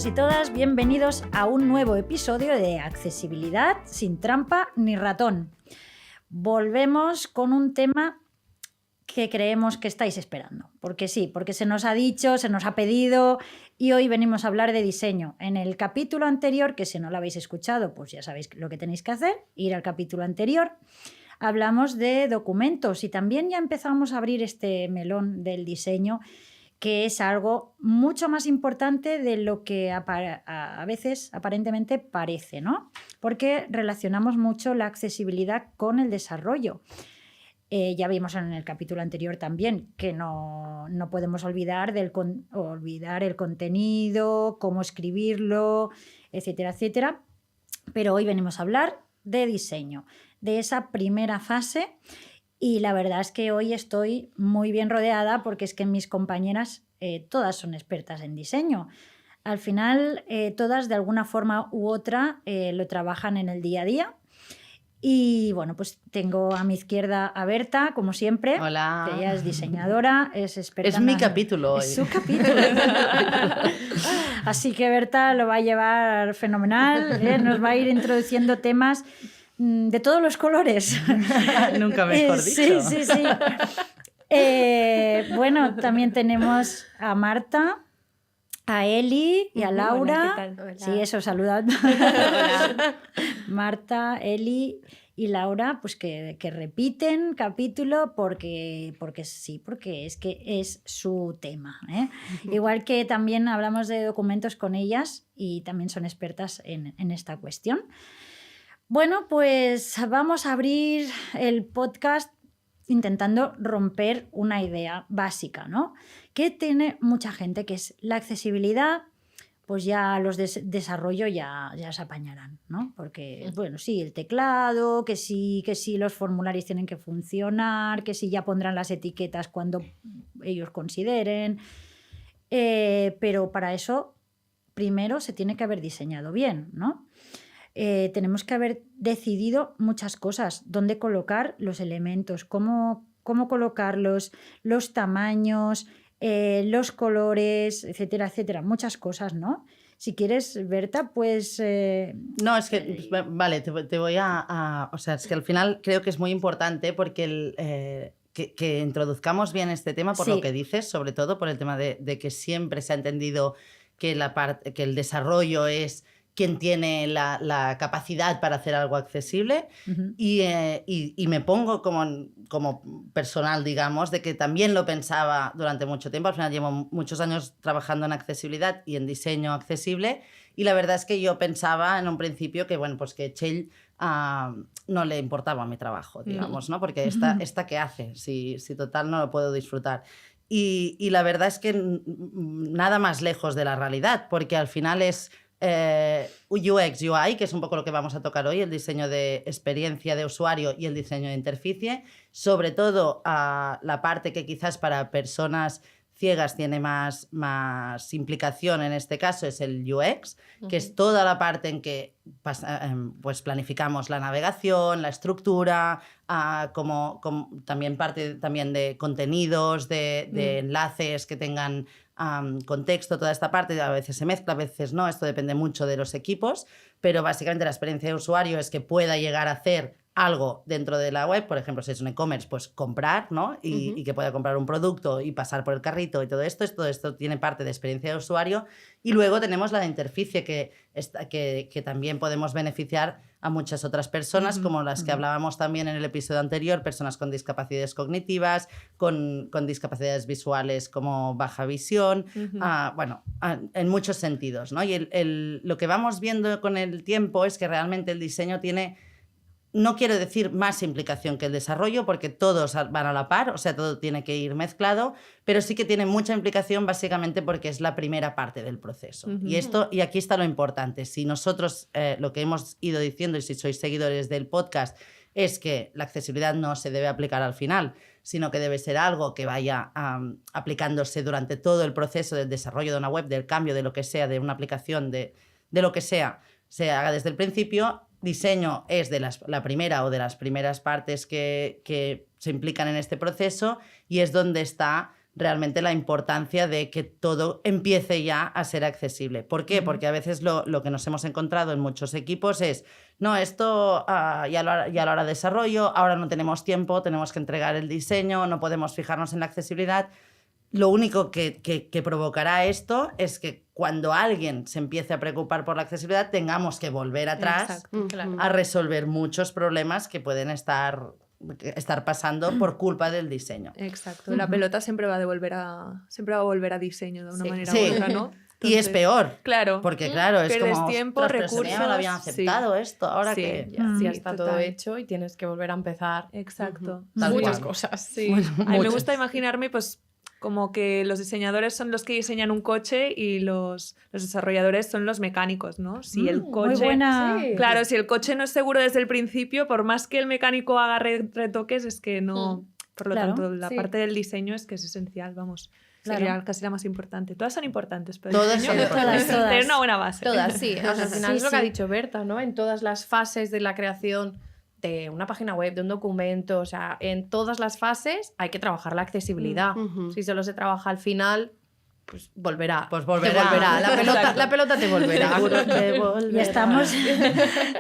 y todas, bienvenidos a un nuevo episodio de Accesibilidad sin trampa ni ratón. Volvemos con un tema que creemos que estáis esperando, porque sí, porque se nos ha dicho, se nos ha pedido y hoy venimos a hablar de diseño. En el capítulo anterior, que si no lo habéis escuchado, pues ya sabéis lo que tenéis que hacer, ir al capítulo anterior. Hablamos de documentos y también ya empezamos a abrir este melón del diseño, que es algo mucho más importante de lo que a veces aparentemente parece, ¿no? Porque relacionamos mucho la accesibilidad con el desarrollo. Ya vimos en el capítulo anterior también que no podemos olvidar el contenido, cómo escribirlo, etcétera, etcétera. Pero hoy venimos a hablar de diseño, de esa primera fase. Y la verdad es que hoy estoy muy bien rodeada porque es que mis compañeras todas son expertas en diseño. Al final, todas de alguna forma u otra lo trabajan en el día a día. Y bueno, pues tengo a mi izquierda a Berta, como siempre. Hola. Que ella es diseñadora, es experta. Es mi capítulo hoy. Es su capítulo. Así que Berta lo va a llevar fenomenal, nos va a ir introduciendo temas de todos los colores. Nunca mejor dicho. Sí. Bueno, también tenemos a Marta, a Eli y a Laura. Hola, ¿qué tal? Hola. Sí, eso, saludad. Marta, Eli y Laura, pues que repiten capítulo porque sí, porque es que es su tema, ¿eh? Igual que también hablamos de documentos con ellas y también son expertas en esta cuestión. Bueno, pues vamos a abrir el podcast intentando romper una idea básica, ¿no? Que tiene mucha gente, que es la accesibilidad, pues ya los de desarrollo ya se apañarán, ¿no? Porque, bueno, sí, el teclado, que sí los formularios tienen que funcionar, que sí ya pondrán las etiquetas cuando ellos consideren, pero para eso primero se tiene que haber diseñado bien, ¿no? Tenemos que haber decidido muchas cosas, dónde colocar los elementos, cómo colocarlos, los tamaños, los colores, etcétera, etcétera, muchas cosas, ¿no? Si quieres, Berta, pues... No, es que, vale, te voy a... O sea, es que al final creo que es muy importante porque que introduzcamos bien este tema por lo que dices, sobre todo por el tema de que siempre se ha entendido que el desarrollo es quien tiene la capacidad para hacer algo accesible. Uh-huh. Y me pongo como personal, digamos, de que también lo pensaba durante mucho tiempo. Al final llevo muchos años trabajando en accesibilidad y en diseño accesible, y la verdad es que yo pensaba en un principio que, bueno, pues que Txell no le importaba mi trabajo, digamos, ¿no? Porque esta ¿qué hace? Si total no lo puedo disfrutar. Y la verdad es que nada más lejos de la realidad, porque al final es... UX, UI, que es un poco lo que vamos a tocar hoy, el diseño de experiencia de usuario y el diseño de interficie, sobre todo la parte que quizás para personas ciegas tiene más implicación en este caso es el UX, que es toda la parte en que pues planificamos la navegación, la estructura, como también parte también de contenidos, de enlaces que tengan contexto, toda esta parte a veces se mezcla, a veces no, esto depende mucho de los equipos, pero básicamente la experiencia de usuario es que pueda llegar a hacer algo dentro de la web, por ejemplo, si es un e-commerce, pues comprar, ¿no? Y que pueda comprar un producto y pasar por el carrito y todo esto tiene parte de experiencia de usuario. Y luego tenemos la de interficie, que también podemos beneficiar a muchas otras personas, como las que hablábamos también en el episodio anterior, personas con discapacidades cognitivas, con discapacidades visuales como baja visión, bueno, en muchos sentidos, ¿no? Y lo que vamos viendo con el tiempo es que realmente el diseño tiene... No quiero decir más implicación que el desarrollo, porque todos van a la par, o sea, todo tiene que ir mezclado, pero sí que tiene mucha implicación básicamente porque es la primera parte del proceso. Y aquí está lo importante. Si nosotros, lo que hemos ido diciendo, y si sois seguidores del podcast, es que la accesibilidad no se debe aplicar al final, sino que debe ser algo que vaya aplicándose durante todo el proceso del desarrollo de una web, del cambio de lo que sea, de una aplicación, de lo que sea, se haga desde el principio. Diseño es la primera o de las primeras partes que se implican en este proceso, y es donde está realmente la importancia de que todo empiece ya a ser accesible. ¿Por qué? Porque a veces lo que nos hemos encontrado en muchos equipos es, no, esto ya lo hará desarrollo, ahora no tenemos tiempo, tenemos que entregar el diseño, no podemos fijarnos en la accesibilidad. Lo único que provocará esto es que cuando alguien se empiece a preocupar por la accesibilidad tengamos que volver atrás a resolver muchos problemas que pueden estar pasando por culpa del diseño. Exacto. La pelota siempre va a volver a diseño de una manera u otra, ¿no? Y es peor. Claro. Porque claro, es pierdes como tiempo, "Ostras, pero recursos. ya me lo habían aceptado esto, ahora que... Ya está todo total. hecho y tienes que volver a empezar. Exacto. Tal Muchas cual. cosas. Sí. A mí me gusta imaginarme, pues, como que los diseñadores son los que diseñan un coche y los desarrolladores son los mecánicos, ¿no? Si el coche... Muy buena. Sí. Claro, si el coche no es seguro desde el principio, por más que el mecánico haga retoques, es que no... Por lo Claro, tanto, la sí. parte del diseño es que es esencial, vamos. Claro. Sería casi la más importante. Todas son importantes, pero Todas el diseño son importantes. Todas. tener una buena base. Todas, sí. O sea, al final Sí, es lo que ha sí. dicho Berta, ¿no? En todas las fases de la creación de una página web, de un documento, o sea, en todas las fases hay que trabajar la accesibilidad. Ujú. Si solo se trabaja al final, pues volverá. Pues Te volverá. volverá. Exacto. La pelota te volverá. Seguro que volverá.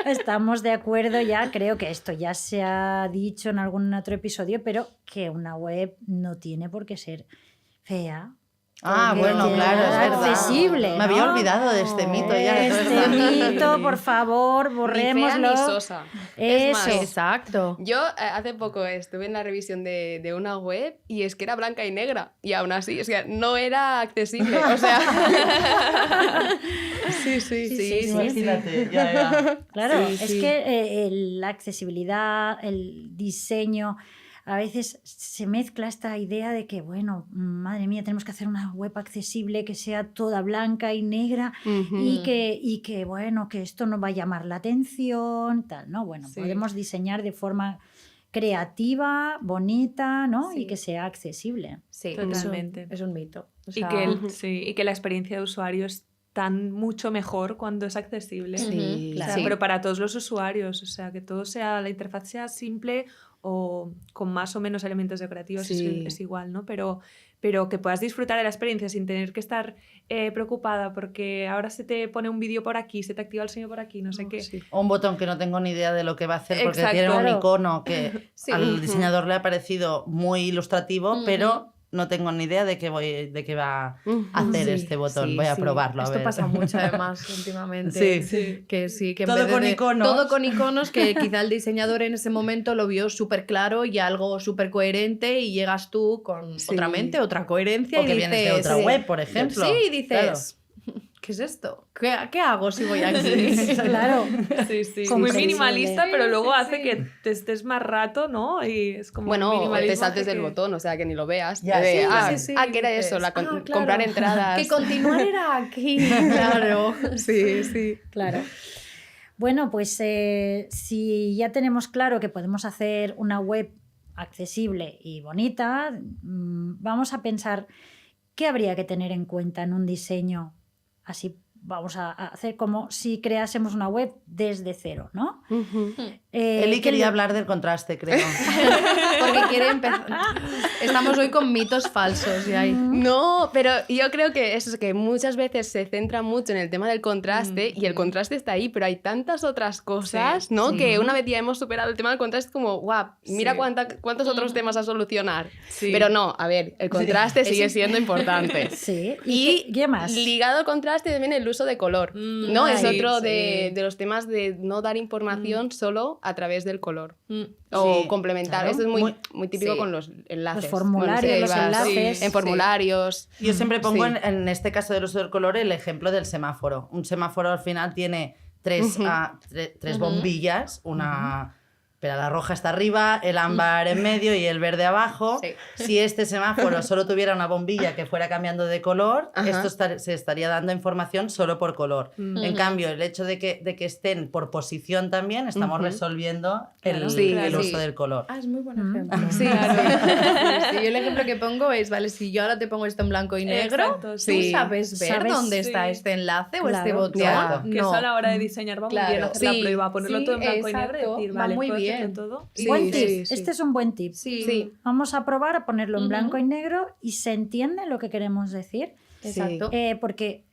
Y estamos de acuerdo ya, creo que esto ya se ha dicho en algún otro episodio, pero que una web no tiene por qué ser fea. Ah, Porque bueno, claro, es verdad. accesible, Me había ¿no? olvidado de este mito ya. es Este verdad. mito, por favor, Ni borrémoslo. fea ni sosa. Es más, Eso. Exacto. yo hace poco estuve en la revisión de una web y es que era blanca y negra y aún así, o sea, no era accesible, o sea... sí, sí, Sí. Imagínate, ya. Claro, Sí, es sí. que la accesibilidad, el diseño, a veces se mezcla esta idea de que, bueno, madre mía, tenemos que hacer una web accesible que sea toda blanca y negra y que, bueno, que esto no va a llamar la atención, tal, ¿no? Bueno, Sí. podemos diseñar de forma creativa, bonita, ¿no? Sí. Y que sea accesible. Sí, Totalmente. Es un mito. O Y sea, y que la experiencia de usuario es tan mucho mejor cuando es accesible. Sí, O sea, Sí. pero para todos los usuarios, o sea, que todo sea, la interfaz sea simple o con más o menos elementos decorativos, Sí. es igual, ¿no? Pero que puedas disfrutar de la experiencia sin tener que estar preocupada porque ahora se te pone un vídeo por aquí, se te activa el sonido por aquí, no sé qué. sí. O un botón que no tengo ni idea de lo que va a hacer porque Exacto. tiene un Claro. icono que Sí. al diseñador le ha parecido muy ilustrativo, pero no tengo ni idea de qué va a hacer Sí, este botón. sí, Voy a sí. probarlo. Esto a ver. pasa mucho además últimamente. Sí. Que sí, que en Todo vez de- con iconos. Todo con iconos que quizá el diseñador en ese momento lo vio súper claro y algo súper coherente y llegas tú con Sí. otra mente, otra coherencia O y que dices... vienes de otra web, por ejemplo. Sí, y dices... ¿Qué es esto? ¿Qué hago si voy aquí? Claro. Sí, sí. Como Muy accesible. minimalista, Sí, pero luego sí, hace sí. que te estés más rato, ¿no? Y es como Bueno, o minimalismo te saltes hace del que- botón, o sea, que ni lo veas. Ya, De, sí, que era eso, dices, comprar claro, entradas. Que continuar era aquí, claro. Sí, sí. Claro. Bueno, pues si ya tenemos claro que podemos hacer una web accesible y bonita, vamos a pensar qué habría que tener en cuenta en un diseño. Así vamos a hacer como si creásemos una web desde cero, ¿no? Eli ¿qué quería le- hablar del contraste, creo. Porque quiere empezar. Estamos hoy con mitos falsos y ahí. No, pero yo creo que eso es que muchas veces se centra mucho en el tema del contraste y el contraste está ahí, pero hay tantas otras cosas, Sí, ¿no? sí. Que una vez ya hemos superado el tema del contraste, como, guau, mira Sí. cuántos otros temas a solucionar. Sí. Pero no, a ver, el contraste sigue siendo importante. Sí, Y qué más? ligado al contraste también el uso de color, ¿no? Es sí, otro sí. de los temas de no dar información solo a través del color. O Sí, complementar. claro. Esto es muy típico sí. con los enlaces. Los formularios, Bueno, los sí, enlaces. en formularios. Yo siempre pongo Sí. en este caso del uso del color el ejemplo del semáforo. Un semáforo al final tiene tres bombillas, una... Pero la roja está arriba, el ámbar en medio y el verde abajo. Sí. Si este semáforo solo tuviera una bombilla que fuera cambiando de color, Ajá. esto se estaría dando información solo por color. En cambio, el hecho de que estén por posición también, estamos resolviendo el, Sí, el claro. uso del color. Ah, es muy buen ejemplo. Sí, Sí, yo el ejemplo que pongo es, vale, si yo ahora te pongo esto en blanco y negro, Exacto, ¿tú sí. sabes ver Sabes, dónde sí. está este enlace o Claro. este botón? Exacto. Que eso a la hora de diseñar va muy bien hacer la sí, prueba, ponerlo sí, todo en blanco y negro y exacto, decir, va vale, muy puedo bien. todo. Sí, Buen tip. sí, sí. Este es un buen tip. Sí, Sí. Vamos a probar a ponerlo en Ujú. blanco y negro y se entiende lo que queremos decir. exacto. Porque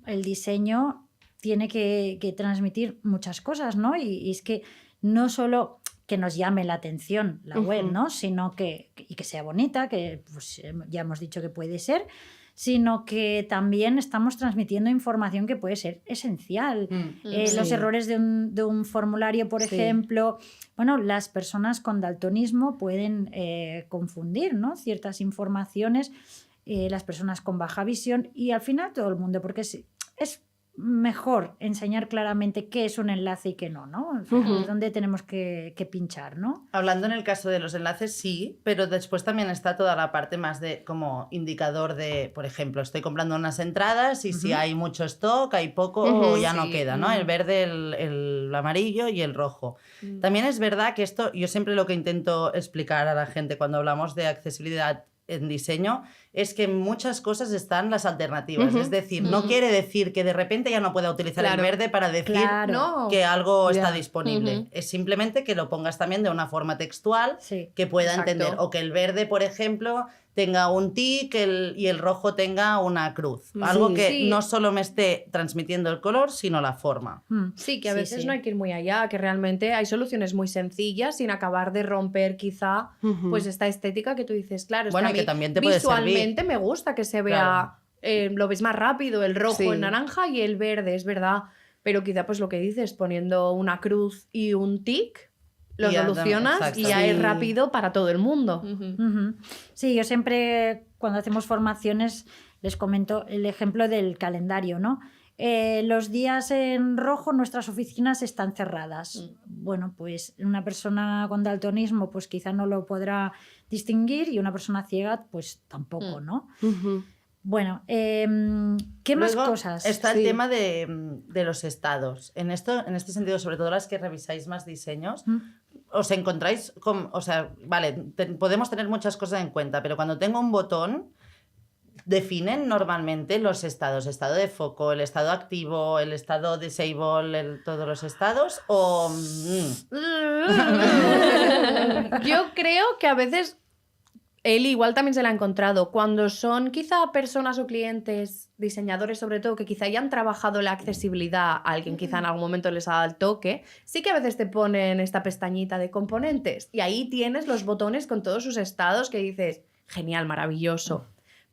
el diseño tiene que transmitir muchas cosas, ¿no? Y es que no solo que nos llame la atención la web, Ujú. ¿no? Sino que sea bonita, que pues, ya hemos dicho que puede ser, sino que también estamos transmitiendo información que puede ser esencial. Los Sí. errores de un formulario, por Sí. ejemplo, bueno, las personas con daltonismo pueden confundir, ¿no? Ciertas informaciones, las personas con baja visión y al final todo el mundo, porque es mejor enseñar claramente qué es un enlace y qué no, ¿no? Al final, Ujú. es donde tenemos que pinchar, ¿no? Hablando en el caso de los enlaces, sí, pero después también está toda la parte más de como indicador de, por ejemplo, estoy comprando unas entradas y si Ujú. hay mucho stock, hay poco Ujú, o ya no sí. queda, ¿no? El verde, el amarillo y el rojo. Mm. También es verdad que esto, yo siempre lo que intento explicar a la gente cuando hablamos de accesibilidad en diseño es que en muchas cosas están las alternativas. Ujú. Es decir, no Ujú. quiere decir que de repente ya no pueda utilizar Claro. el verde para decir Claro. No. que algo está Ya. disponible. Ujú. Es simplemente que lo pongas también de una forma textual Sí. que pueda Exacto. entender. O que el verde, por ejemplo, tenga un tic y el rojo tenga una cruz. Algo Sí. que Sí. no solo me esté transmitiendo el color, sino la forma. Sí, que a veces sí. no hay que ir muy allá, que realmente hay soluciones muy sencillas sin acabar de romper quizá Ujú. pues esta estética que tú dices, claro, es Bueno, que y a que mí también te puede visualmente me gusta que se vea, lo ves más rápido, el rojo, Sí. el naranja y el verde, es verdad, pero quizá pues lo que dices, poniendo una cruz y un tic, lo Y ya, solucionas exacto. y ya Sí. es rápido para todo el mundo. Ujú. Ujú. Sí, yo siempre cuando hacemos formaciones les comento el ejemplo del calendario, ¿no? Los días en rojo nuestras oficinas están cerradas. Bueno, pues una persona con daltonismo pues quizá no lo podrá distinguir y una persona ciega pues tampoco, ¿no? Ujú. Bueno, ¿qué más Luego cosas? está el Sí. tema de los estados. En este sentido, sobre todo las que revisáis más diseños, Mm. os encontráis con, o sea, vale, podemos tener muchas cosas en cuenta, pero cuando tengo un botón, definen normalmente los estados, estado de foco, el estado activo, el estado disable, todos los estados, o... Yo creo que a veces él igual también se la ha encontrado. Cuando son quizá personas o clientes, diseñadores sobre todo, que quizá ya han trabajado la accesibilidad, alguien quizá en algún momento les ha dado el toque, sí que a veces te ponen esta pestañita de componentes y ahí tienes los botones con todos sus estados que dices, genial, maravilloso.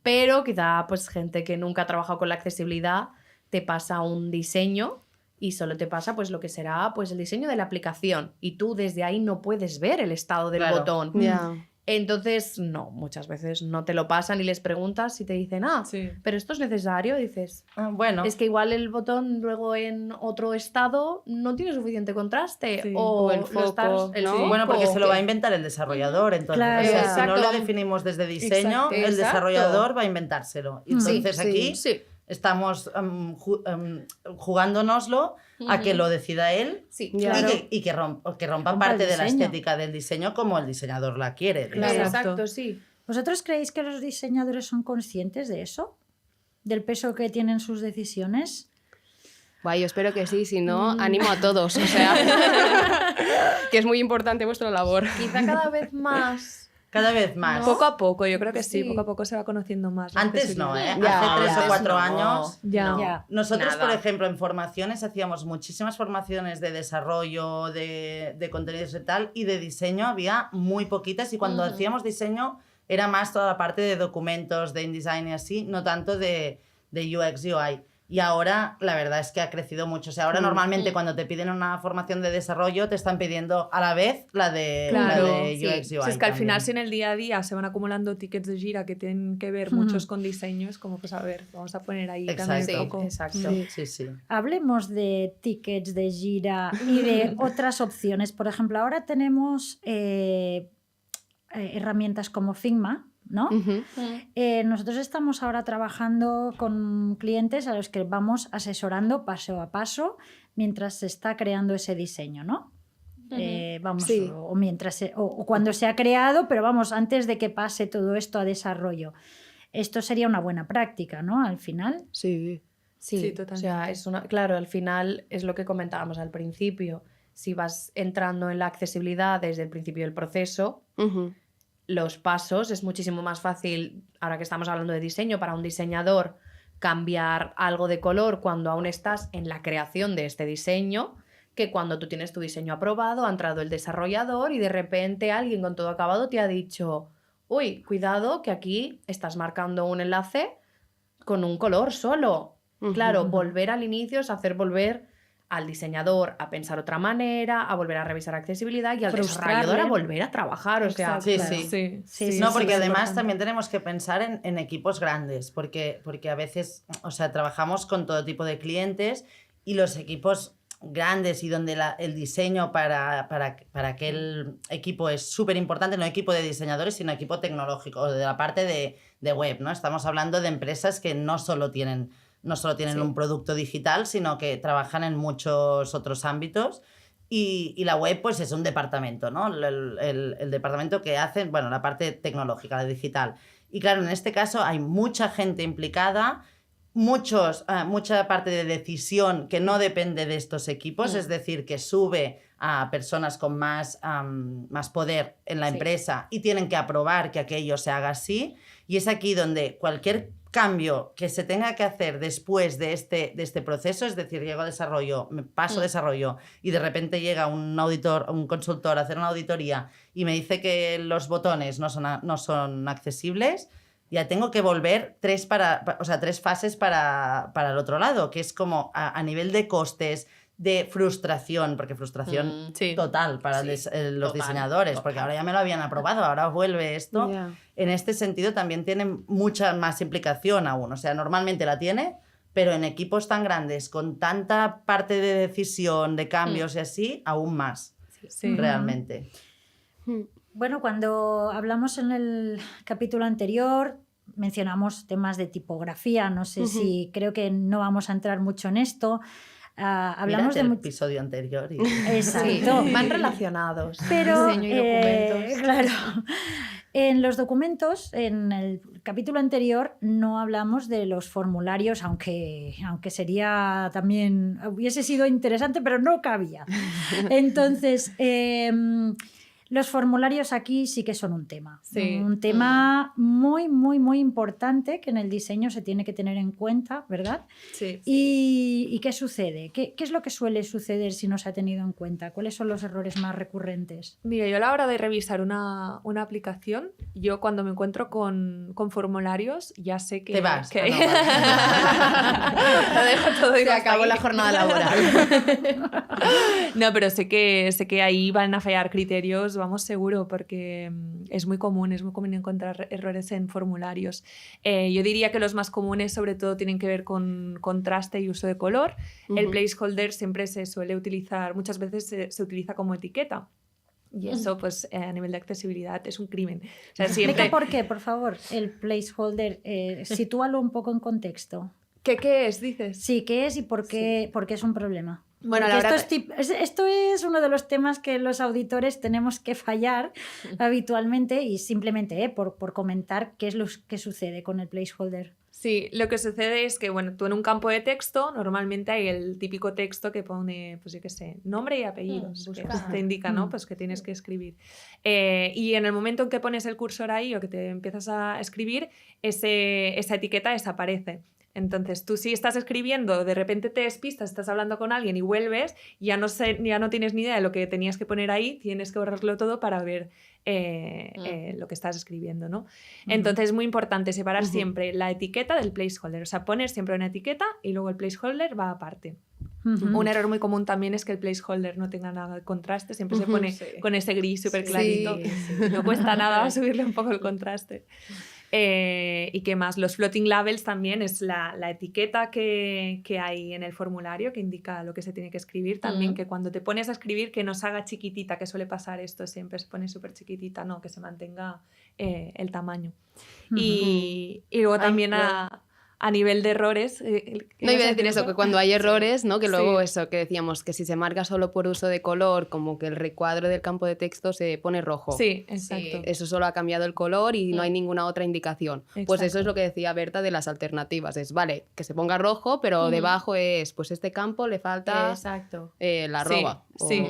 Pero quizá pues gente que nunca ha trabajado con la accesibilidad te pasa un diseño y solo te pasa pues lo que será pues el diseño de la aplicación y tú desde ahí no puedes ver el estado del Claro. botón. Ya. Entonces, no, muchas veces no te lo pasan y les preguntas y te dicen, Sí. pero esto es necesario. Dices, Bueno, es que igual el botón luego en otro estado no tiene suficiente contraste. Sí. O, O el lo foco, el ¿no? foco, bueno, porque se lo que- va a inventar el desarrollador, entonces. Claro. O sea, si no Exacto. lo definimos desde diseño, Exacto. el Exacto. desarrollador va a inventárselo. Y Sí, entonces sí, aquí Sí, estamos jugándonoslo a que lo decida él sí, Ya. claro. y que rompa Rompa parte el de la diseño. estética del diseño como el diseñador la quiere. Claro. Exacto, sí. ¿Vosotros creéis que los diseñadores son conscientes de eso? ¿Del peso que tienen sus decisiones? Guay, yo espero que sí, si no, animo a todos. O sea, que es muy importante vuestra labor. Quizá cada vez más. Cada vez más. Poco a poco, yo creo que sí, Sí. poco a poco se va conociendo más. la Antes no, ¿eh? accesibilidad. Ya, Hace 3 o antes 4 no. años. Ya. no. Ya. Nosotros, Nada. por ejemplo, en formaciones hacíamos muchísimas formaciones de desarrollo, de contenidos y tal, y de diseño había muy poquitas, y cuando hacíamos diseño era más toda la parte de documentos, de InDesign y así, no tanto de UX, UI. Y ahora la verdad es que ha crecido mucho. O sea, ahora normalmente cuando te piden una formación de desarrollo te están pidiendo a la vez la de, Claro, la de sí. UX, UI. Si es que al final, también. si en el día a día se van acumulando tickets de gira que tienen que ver muchos con diseños, como pues a ver, vamos a poner ahí también Exacto. un poco. Exacto. Sí, sí. Hablemos de tickets de gira y de otras opciones. Por ejemplo, ahora tenemos herramientas como Figma, ¿no? Ujú. Nosotros estamos ahora trabajando con clientes a los que vamos asesorando paso a paso mientras se está creando ese diseño, ¿no? Vamos, Sí. o mientras o cuando se ha creado, pero vamos, antes de que pase todo esto a desarrollo. Esto sería una buena práctica, ¿no? Al final. Sí. Sí, Sí, o totalmente. sea, claro, al final es lo que comentábamos al principio. si vas entrando en la accesibilidad desde el principio del proceso, Ujú. los pasos, es muchísimo más fácil, ahora que estamos hablando de diseño, para un diseñador cambiar algo de color cuando aún estás en la creación de este diseño, que cuando tú tienes tu diseño aprobado, ha entrado el desarrollador y de repente alguien con todo acabado te ha dicho, uy, cuidado que aquí estás marcando un enlace con un color solo. Ujú. Claro, volver al inicio es hacer volver al diseñador a pensar otra manera, a volver a revisar accesibilidad y al Frustrarle. desarrollador a volver a trabajar. O sea, Sí, Claro. sí. Sí. Sí, No, sí, porque es además importante. también tenemos que pensar en equipos grandes, porque a veces, o sea, trabajamos con todo tipo de clientes y los equipos grandes y donde el diseño para aquel equipo es súper importante, no equipo de diseñadores, sino equipo tecnológico, de la parte de web, ¿no? Estamos hablando de empresas que no solo tienen Sí. un producto digital, sino que trabajan en muchos otros ámbitos. Y la web, pues, es un departamento, ¿no? El departamento que hace, bueno, la parte tecnológica, la digital. Y claro, en este caso hay mucha gente implicada, mucha parte de decisión que no depende de estos equipos, es decir, que sube a personas con más poder en la Sí. empresa y tienen que aprobar que aquello se haga así. Y es aquí donde cualquier cambio que se tenga que hacer después de este proceso, es decir, llego a desarrollo, me paso a desarrollo y de repente llega un auditor, un consultor a hacer una auditoría y me dice que los botones no son accesibles, ya tengo que volver tres fases para el otro lado, que es como a nivel de costes, de frustración, porque frustración Sí. total para Sí, los total, diseñadores, porque total. ahora ya me lo habían aprobado, ahora vuelve esto. Ya. En este sentido también tiene mucha más implicación aún, o sea, normalmente la tiene, pero en equipos tan grandes, con tanta parte de decisión, de cambios y así, aún más, Sí. realmente. Bueno, cuando hablamos en el capítulo anterior, mencionamos temas de tipografía. No sé si creo que no vamos a entrar mucho en esto. Hablamos Mírate de el mucho. episodio anterior. Y... Exacto. Sí, van relacionados. Pero, Diseño y documentos. claro, en los documentos, en el capítulo anterior, no hablamos de los formularios, aunque sería también, hubiese sido interesante, pero no cabía. Entonces, los formularios aquí sí que son un tema. Sí. Un tema muy, muy, muy importante que en el diseño se tiene que tener en cuenta, ¿verdad? Sí. ¿Y qué sucede? ¿Qué es lo que suele suceder si no se ha tenido en cuenta? ¿Cuáles son los errores más recurrentes? Mira, yo a la hora de revisar una aplicación, yo cuando me encuentro con formularios, ya sé que... Te vas. que- Ah, no, vale. Lo dejo todo y Se hasta acabó aquí. la jornada laboral. No, pero sé que ahí van a fallar criterios, vamos seguro, porque es muy común encontrar errores en formularios. Yo diría que los más comunes sobre todo tienen que ver con contraste y uso de color. El Ujú. placeholder siempre se suele utilizar, muchas veces se utiliza como etiqueta. Y eso, pues, a nivel de accesibilidad es un crimen. O sea, siempre... Explica por qué, por favor, el placeholder. Sitúalo un poco en contexto. ¿Qué es, dices? Sí, ¿qué es y por qué es un problema? Bueno, Porque la verdad... esto es uno de los temas que los auditores tenemos que fallar habitualmente y simplemente por comentar qué es lo que sucede con el placeholder. Sí, lo que sucede es que, bueno, tú en un campo de texto normalmente hay el típico texto que pone, pues yo qué sé, nombre y apellidos, que buscar. te indica, ¿no? Pues que tienes que escribir. Y en el momento en que pones el cursor ahí o que te empiezas a escribir, esa etiqueta desaparece. Entonces, tú si estás escribiendo, de repente te despistas, estás hablando con alguien y vuelves, ya no tienes ni idea de lo que tenías que poner ahí, tienes que borrarlo todo para ver lo que estás escribiendo, ¿no? Entonces, es muy importante separar siempre la etiqueta del placeholder, o sea, poner siempre una etiqueta y luego el placeholder va aparte. Ujú. Un error muy común también es que el placeholder no tenga nada de contraste, siempre se pone Sí. con ese gris súper Sí, clarito. sí. No cuesta nada subirle un poco el contraste. ¿Y qué más? Los floating labels también es la etiqueta que hay en el formulario que indica lo que se tiene que escribir. También que cuando te pones a escribir que no se haga chiquitita, que suele pasar esto, siempre se pone súper chiquitita, no, que se mantenga el tamaño. Y luego también a nivel de errores... No iba a decir eso, que cuando hay errores, ¿no? Que luego Sí. eso, que decíamos que si se marca solo por uso de color, como que el recuadro del campo de texto se pone rojo. Sí, exacto. Eso solo ha cambiado el color y no hay ninguna otra indicación. Pues eso Exacto. es lo que decía Berta de las alternativas. Es, vale, que se ponga rojo, pero debajo es, pues este campo le falta Exacto. la arroba. Sí.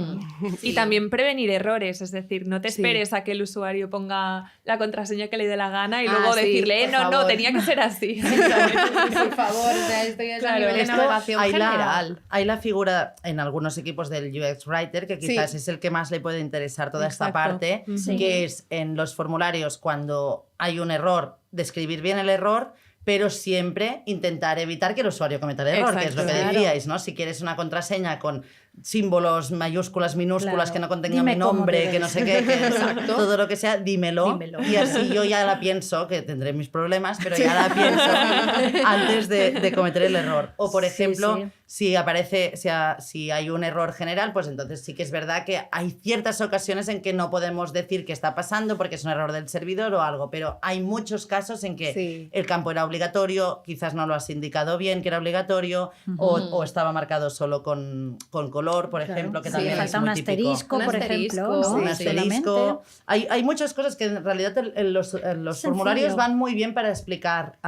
Y también prevenir errores, es decir, no te esperes a que el usuario ponga la contraseña que le dé la gana y luego sí, decirle, por no, no, favor". tenía que ser así. Por favor, o sea, esto ya es a Claro, nivel de Esto, navegación general. hay la figura en algunos equipos del UX Writer, que quizás Sí. es el que más le puede interesar toda esta Exacto. parte, Sí. que es en los formularios cuando hay un error, describir bien el error, pero siempre intentar evitar que el usuario cometa el error, que es lo que Exacto. decíais, ¿no? Si quieres una contraseña con símbolos, mayúsculas, minúsculas, Claro. que no contenga Dime mi cómo nombre, debe que no sé qué, que todo lo que sea, dímelo. Y así yo ya la pienso, que tendré mis problemas, pero ya la pienso antes de cometer el error. O, por Sí, ejemplo, sí. si aparece, si hay un error general, pues entonces sí que es verdad que hay ciertas ocasiones en que no podemos decir qué está pasando porque es un error del servidor o algo, pero hay muchos casos en que Sí. el campo era obligatorio, quizás no lo has indicado bien que era obligatorio, o estaba marcado solo con color, por Claro. ejemplo, que Sí, también es falta muy un típico. asterisco, Un por asterisco, ejemplo, ¿no? Un Sí, asterisco. Solamente. Hay muchas cosas que en realidad los Sencillo. formularios van muy bien para explicar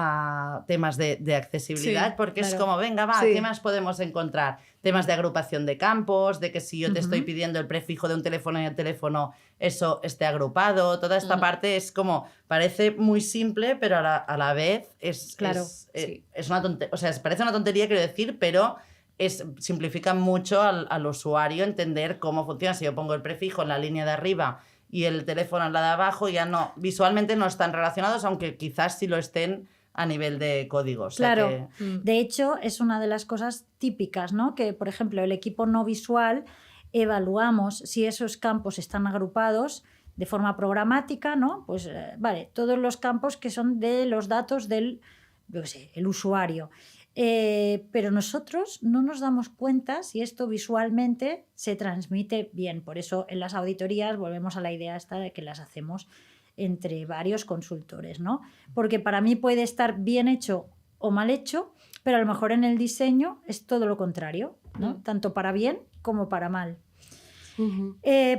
temas de accesibilidad, Sí, porque es claro. como, venga, va, Sí. ¿qué más podemos encontrar? Temas de agrupación de campos, de que si yo te estoy pidiendo el prefijo de un teléfono y el teléfono, eso esté agrupado. Toda esta parte es como, parece muy simple, pero a la vez Claro, es una tontería. O sea, parece una tontería, quiero decir, pero simplifica mucho al usuario entender cómo funciona. Si yo pongo el prefijo en la línea de arriba y el teléfono en la de abajo, ya no, visualmente no están relacionados, aunque quizás sí lo estén a nivel de código. O sea Claro, que- de hecho es una de las cosas típicas, ¿no? Que, por ejemplo, el equipo no visual evaluamos si esos campos están agrupados de forma programática, ¿no? Pues vale, todos los campos que son de los datos del, yo qué sé, el usuario. Pero nosotros no nos damos cuenta si esto visualmente se transmite bien. Por eso en las auditorías volvemos a la idea esta de que las hacemos entre varios consultores, ¿no? Porque para mí puede estar bien hecho o mal hecho, pero a lo mejor en el diseño es todo lo contrario, ¿no? Tanto para bien como para mal.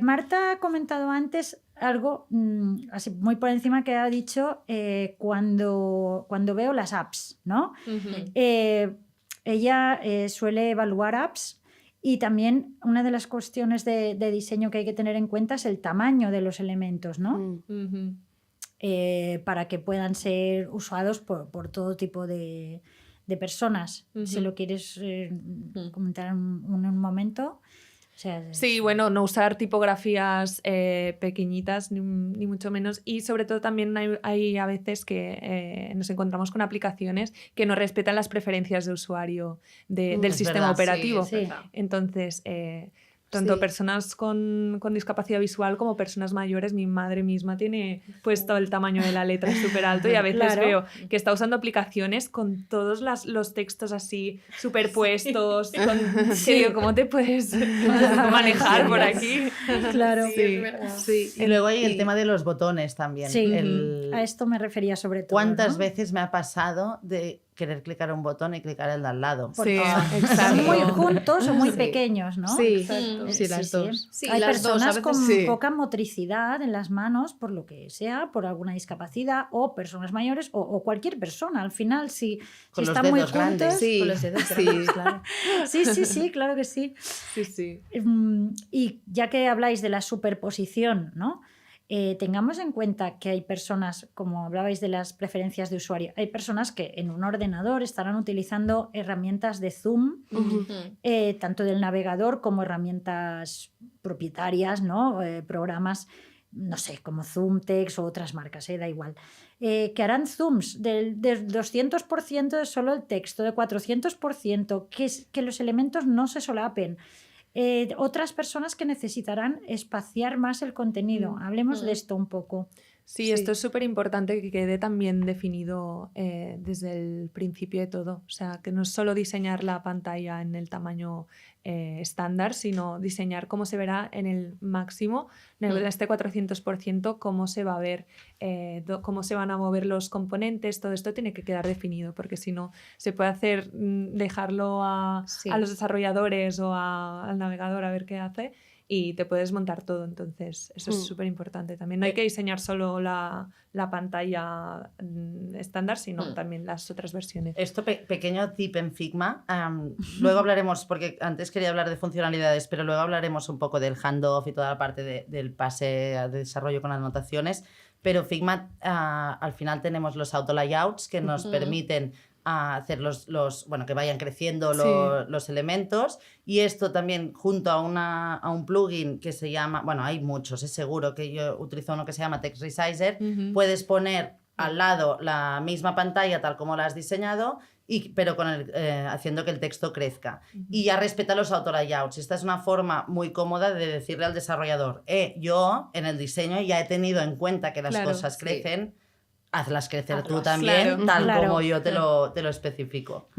Marta ha comentado antes algo así muy por encima que ha dicho cuando veo las apps, ¿no? Ella suele evaluar apps y también una de las cuestiones de diseño que hay que tener en cuenta es el tamaño de los elementos, ¿no? Para que puedan ser usados por todo tipo de personas. Si lo quieres comentar en un momento. O sea, Sí, bueno, no usar tipografías pequeñitas, ni mucho menos. Y sobre todo también hay a veces que nos encontramos con aplicaciones que no respetan las preferencias de usuario del es sistema verdad, operativo. sí. Entonces, tanto Sí. personas con discapacidad visual como personas mayores, mi madre misma tiene puesto el tamaño de la letra súper alto y a veces Claro. veo que está usando aplicaciones con todos los textos así superpuestos. Que digo, ¿cómo te puedes manejar por aquí? Claro. Sí. Y luego hay el tema de los botones también. Sí, El- a esto me refería sobre todo. ¿Cuántas ¿no? veces me ha pasado de querer clicar un botón y clicar el de al lado? Sí, Son exacto. muy juntos o muy Sí. pequeños, ¿no? Sí, Eh, sí, las dos. Sí, Hay las dos, personas a veces con sí. poca motricidad en las manos, por lo que sea, por alguna discapacidad, o personas mayores, o cualquier persona. Al final, si Con los están muy dedos grandes. juntos. Sí, Con los dedos sí. grandes, claro. Sí, claro que sí. Sí, sí. Y ya que habláis de la superposición, ¿no? Tengamos en cuenta que hay personas, como hablabais de las preferencias de usuario, hay personas que en un ordenador estarán utilizando herramientas de Zoom, tanto del navegador como herramientas propietarias, ¿no? Programas, no sé, como ZoomText o otras marcas, da igual, que harán zooms del 200% de solo el texto, de 400%, que los elementos no se solapen. Otras personas que necesitarán espaciar más el contenido. Hablemos de esto un poco. Sí, esto es súper importante que quede también definido desde el principio de todo. O sea, que no es solo diseñar la pantalla en el tamaño estándar, sino diseñar cómo se verá en el máximo, en este 400%, cómo se va a ver, cómo se van a mover los componentes. Todo esto tiene que quedar definido, porque si no, se puede hacer dejarlo a los desarrolladores o al navegador a ver qué hace, y te puedes montar todo. Entonces eso es súper importante también. No hay que diseñar solo la pantalla estándar, sino también las otras versiones. Esto, pequeño tip en Figma. Luego hablaremos, porque antes quería hablar de funcionalidades, pero luego hablaremos un poco del handoff y toda la parte del pase de desarrollo con anotaciones. Pero Figma, al final tenemos los auto layouts que nos permiten hacer bueno, que vayan creciendo los elementos, y esto también junto a un plugin que se llama, bueno, hay muchos, es seguro que yo utilizo uno que se llama Text Resizer. Puedes poner al lado la misma pantalla tal como la has diseñado, pero haciendo que el texto crezca. Y ya respeta los auto layouts. Esta es una forma muy cómoda de decirle al desarrollador, yo en el diseño ya he tenido en cuenta que las cosas crecen, hazlas crecer tú también, tal como yo te lo especifico.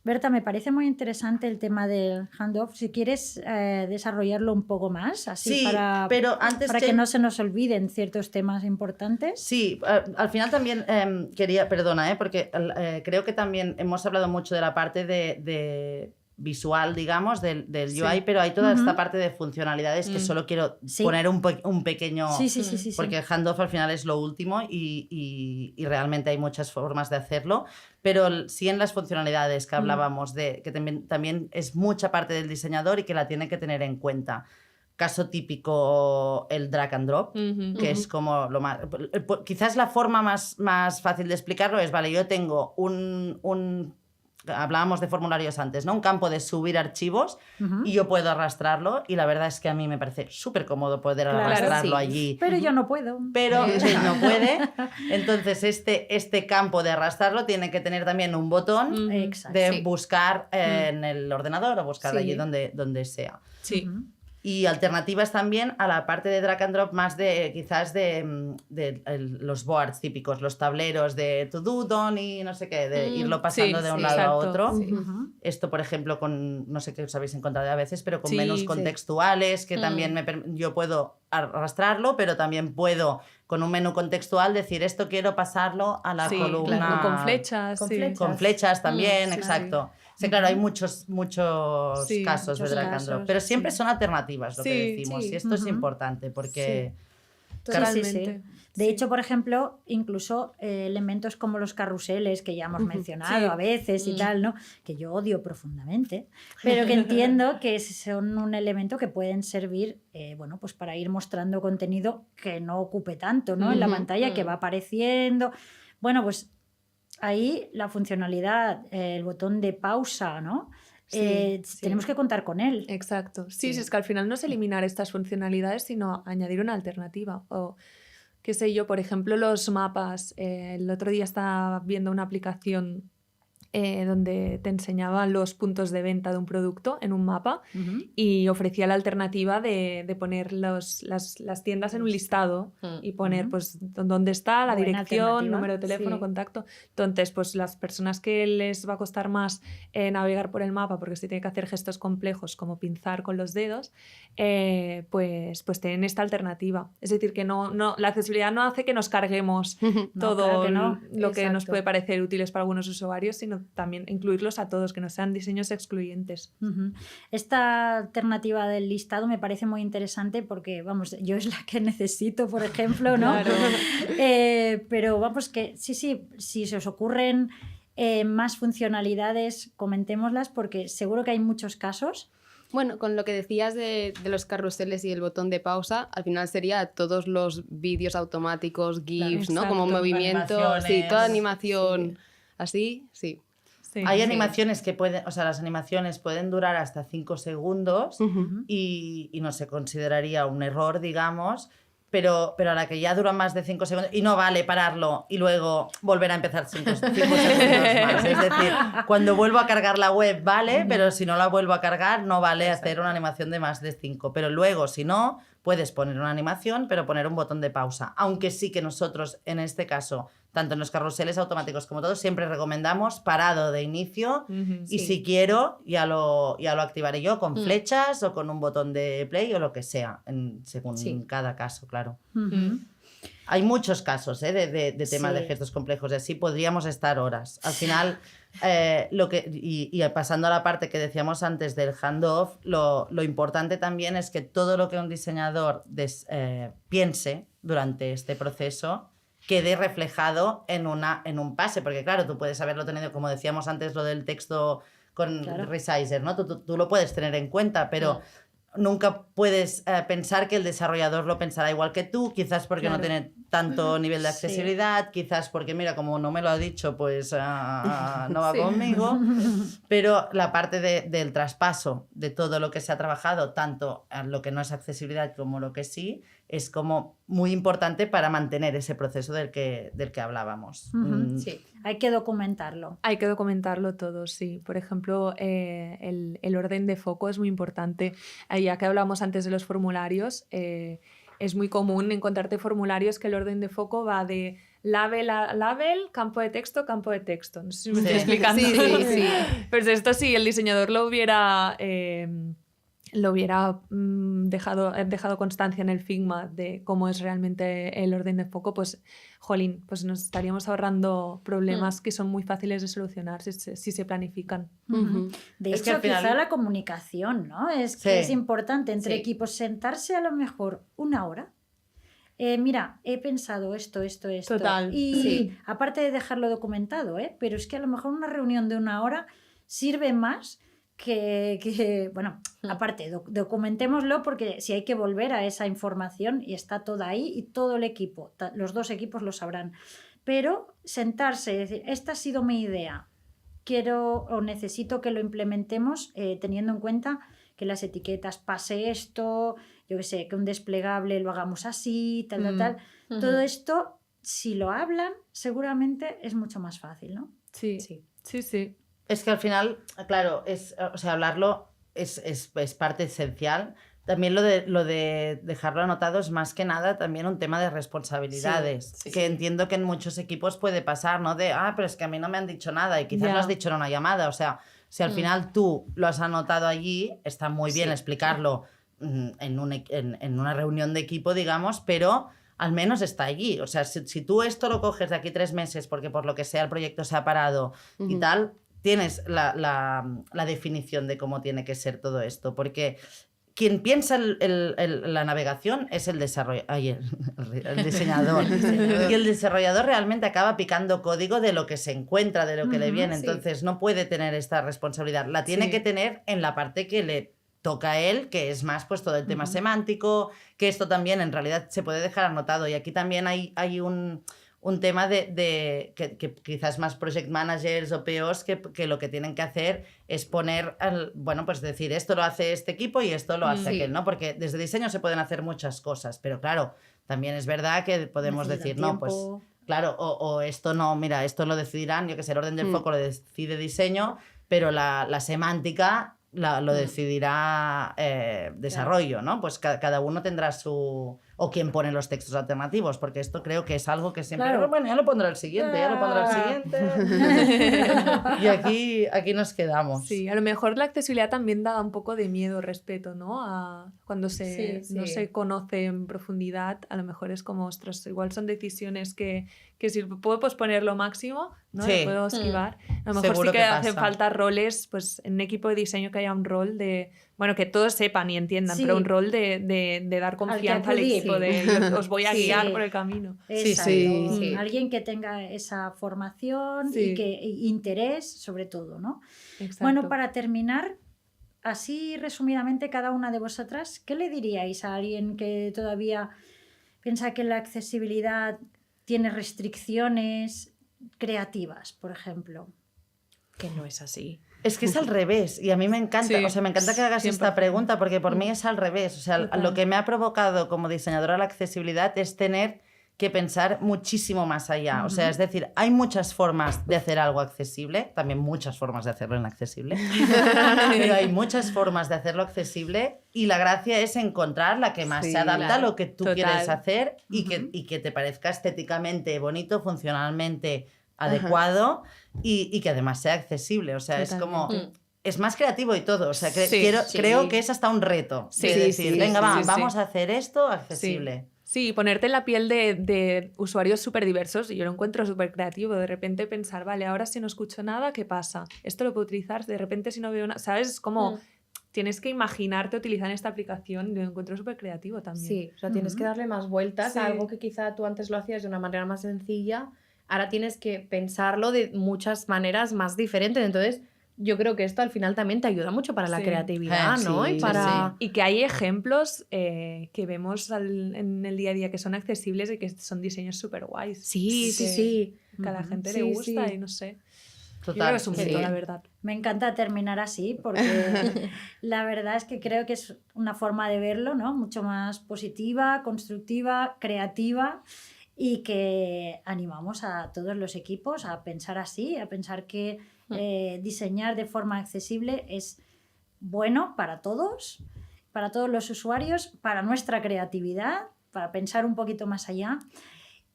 Berta, me parece muy interesante el tema del handoff. Si quieres desarrollarlo un poco más, así para que no se nos olviden ciertos temas importantes. Sí, al final también quería, perdona, porque creo que también hemos hablado mucho de la parte de visual, digamos, del UI, pero hay toda esta parte de funcionalidades que solo quiero poner un pequeño... Porque el handoff al final es lo último y realmente hay muchas formas de hacerlo, pero sí en las funcionalidades que hablábamos de que también es mucha parte del diseñador y que la tiene que tener en cuenta. Caso típico, el drag and drop, que es como lo más... Quizás la forma más fácil de explicarlo es, vale, yo tengo hablábamos de formularios antes, ¿no? Un campo de subir archivos y yo puedo arrastrarlo, y la verdad es que a mí me parece súper cómodo poder arrastrarlo allí. Pero yo no puedo. Pero él no puede. Entonces este campo de arrastrarlo tiene que tener también un botón de buscar en el ordenador o buscar allí donde sea. Sí. Y alternativas también a la parte de drag and drop más quizás de los boards típicos, los tableros de to do, done y no sé qué, de irlo pasando de un lado a otro. Esto, por ejemplo, no sé qué os habéis encontrado a veces, pero con menús contextuales, que también yo puedo arrastrarlo, pero también puedo con un menú contextual decir esto quiero pasarlo a la columna. Claro, con flechas. Con flechas también, exacto. Sí, claro, hay muchos casos de drag and drop, pero siempre son alternativas lo que decimos, y esto es importante porque... Totalmente. De hecho, por ejemplo, incluso elementos como los carruseles que ya hemos mencionado a veces y tal, ¿no? Que yo odio profundamente, pero que entiendo que son un elemento que pueden servir, bueno, pues para ir mostrando contenido que no ocupe tanto, ¿no? En la pantalla, que va apareciendo. Bueno, pues ahí la funcionalidad, el botón de pausa, ¿no? Tenemos que contar con él. Exacto. Sí, es que al final no es eliminar estas funcionalidades, sino añadir una alternativa. O, qué sé yo, por ejemplo, los mapas. El otro día estaba viendo una aplicación donde te enseñaba los puntos de venta de un producto en un mapa y ofrecía la alternativa de poner las tiendas en un listado y poner pues dónde está, la dirección, número de teléfono, contacto. Entonces, pues las personas que les va a costar más navegar por el mapa, porque se tiene que hacer gestos complejos como pinzar con los dedos, pues tienen esta alternativa. Es decir, que la accesibilidad no hace que nos carguemos todo lo que nos puede parecer útiles para algunos usuarios, sino también incluirlos a todos, que no sean diseños excluyentes. Esta alternativa del listado me parece muy interesante porque, vamos, yo es la que necesito, por ejemplo, ¿no? Claro. Pero vamos, que sí, si se os ocurren más funcionalidades, comentémoslas, porque seguro que hay muchos casos. Bueno, con lo que decías de los carruseles y el botón de pausa, al final sería todos los vídeos automáticos, GIFs, ¿no? Como movimiento, toda animación así, sí. Hay animaciones que las animaciones pueden durar hasta 5 segundos y no se consideraría un error, digamos, pero a la que ya dura más de 5 segundos y no vale pararlo y luego volver a empezar 5 segundos más. Es decir, cuando vuelvo a cargar la web vale, pero si no la vuelvo a cargar no vale hacer una animación de más de 5. Pero luego, si no, puedes poner una animación, pero poner un botón de pausa. Aunque sí que nosotros, en este caso, tanto en los carruseles automáticos como todos, siempre recomendamos parado de inicio y si quiero ya lo activaré yo con flechas o con un botón de play o lo que sea, según cada caso, claro. Hay muchos casos de temas de gestos complejos y así podríamos estar horas. Al final, y pasando a la parte que decíamos antes del handoff, lo importante también es que todo lo que un diseñador piense durante este proceso quede reflejado en un pase, porque claro, tú puedes haberlo tenido, como decíamos antes, lo del texto con resizer, ¿no? Tú lo puedes tener en cuenta, pero nunca puedes pensar que el desarrollador lo pensará igual que tú, quizás porque no tiene tanto nivel de accesibilidad, quizás porque, mira, como no me lo ha dicho, pues no va conmigo. Pero la parte del traspaso de todo lo que se ha trabajado, tanto lo que no es accesibilidad como lo que sí, es como muy importante para mantener ese proceso del que hablábamos. Sí, hay que documentarlo. Hay que documentarlo todo, sí. Por ejemplo, el orden de foco es muy importante. Ya que hablamos antes de los formularios, es muy común encontrarte formularios que el orden de foco va de label, campo de texto. No sé si me estoy explicando. Sí. Pues esto sí, el diseñador lo hubiera dejado constancia en el Figma de cómo es realmente el orden de foco, pues, jolín, pues nos estaríamos ahorrando problemas que son muy fáciles de solucionar si se planifican. De hecho, al final... quizá la comunicación, ¿no? Es que es importante entre equipos sentarse a lo mejor una hora. Mira, he pensado esto. Total. Y aparte de dejarlo documentado, pero es que a lo mejor una reunión de una hora sirve más que bueno, aparte, documentémoslo porque si hay que volver a esa información y está toda ahí y todo el equipo, los dos equipos lo sabrán. Pero sentarse y decir, esta ha sido mi idea, quiero o necesito que lo implementemos teniendo en cuenta que las etiquetas pase esto, yo qué sé, que un desplegable lo hagamos así, tal. Todo esto, si lo hablan, seguramente es mucho más fácil, ¿no? Sí. Es que al final, claro, hablarlo es parte esencial. También lo de dejarlo anotado es más que nada también un tema de responsabilidades, que entiendo que en muchos equipos puede pasar, ¿no? Pero es que a mí no me han dicho nada y quizás lo has dicho en una llamada. O sea, si al final tú lo has anotado allí, está muy bien explicarlo en una reunión de equipo, digamos, pero al menos está allí. O sea, si tú esto lo coges de aquí 3 meses porque por lo que sea el proyecto se ha parado y tal, tienes la definición de cómo tiene que ser todo esto, porque quien piensa la navegación es el diseñador. Y el desarrollador realmente acaba picando código de lo que se encuentra, de lo que le viene. Entonces no puede tener esta responsabilidad. La tiene que tener en la parte que le toca a él, que es más pues todo el tema semántico, que esto también en realidad se puede dejar anotado. Y aquí también hay un tema que quizás más project managers o POs que lo que tienen que hacer es poner, pues decir, esto lo hace este equipo y esto lo hace aquel, ¿no? Porque desde diseño se pueden hacer muchas cosas, pero claro, también es verdad que podemos decir, no, pues claro, o esto no, mira, esto lo decidirán, yo que sé, el orden del foco lo decide diseño, pero la semántica lo decidirá desarrollo, ¿no? Pues cada uno tendrá su... O quien pone los textos alternativos, porque esto creo que es algo que siempre... Claro. Bueno, ya lo pondrá el siguiente. Y aquí nos quedamos. Sí, a lo mejor la accesibilidad también da un poco de miedo, respeto, ¿no? Cuando no se conoce en profundidad, a lo mejor es como, ostras, igual son decisiones que si puedo posponer lo máximo, ¿no? Lo puedo esquivar. A lo mejor Seguro sí que hacen pasa. falta roles, pues en un equipo de diseño que haya un rol de... Bueno, que todos sepan y entiendan, pero un rol de dar confianza al equipo, de yo os voy a guiar por el camino. Exacto. Alguien que tenga esa formación y interés sobre todo, ¿no? Exacto. Bueno, para terminar, así resumidamente cada una de vosotras, ¿qué le diríais a alguien que todavía piensa que la accesibilidad tiene restricciones creativas, por ejemplo? Que no es así. Es que es al revés y a mí me encanta, me encanta que hagas 100%. Esta pregunta porque por mí es al revés. O sea, lo que me ha provocado como diseñadora la accesibilidad es tener que pensar muchísimo más allá. O sea, es decir, hay muchas formas de hacer algo accesible, también muchas formas de hacerlo inaccesible, pero hay muchas formas de hacerlo accesible y la gracia es encontrar la que más se adapta a lo que tú quieres hacer y que te parezca estéticamente bonito, funcionalmente adecuado y que además sea accesible. O sea, es como... Es más creativo y todo. O sea, creo que es hasta un reto. De decir, venga, vamos a hacer esto accesible. Sí, ponerte en la piel de usuarios súper diversos, y yo lo encuentro súper creativo. De repente pensar, vale, ahora si no escucho nada, ¿qué pasa? Esto lo puedo utilizar, de repente si no veo nada, ¿sabes? Es como tienes que imaginarte utilizar esta aplicación, y lo encuentro súper creativo también. Sí, o sea, tienes que darle más vueltas a algo que quizá tú antes lo hacías de una manera más sencilla, ahora tienes que pensarlo de muchas maneras más diferentes, entonces... Yo creo que esto al final también te ayuda mucho para la creatividad, ¿no? Y que hay ejemplos que vemos en el día a día que son accesibles y que son diseños súper guays. Sí. Que a la gente le gusta y no sé. Total. Yo creo que es un mito, la verdad. Me encanta terminar así porque la verdad es que creo que es una forma de verlo, ¿no? Mucho más positiva, constructiva, creativa. Y que animamos a todos los equipos a pensar así, a pensar que diseñar de forma accesible es bueno para todos los usuarios, para nuestra creatividad, para pensar un poquito más allá.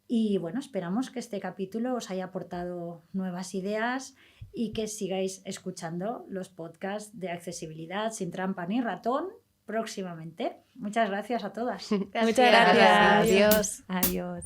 Y bueno, esperamos que este capítulo os haya aportado nuevas ideas y que sigáis escuchando los podcasts de accesibilidad sin trampa ni ratón próximamente. Muchas gracias a todas. Muchas gracias. Adiós. Adiós.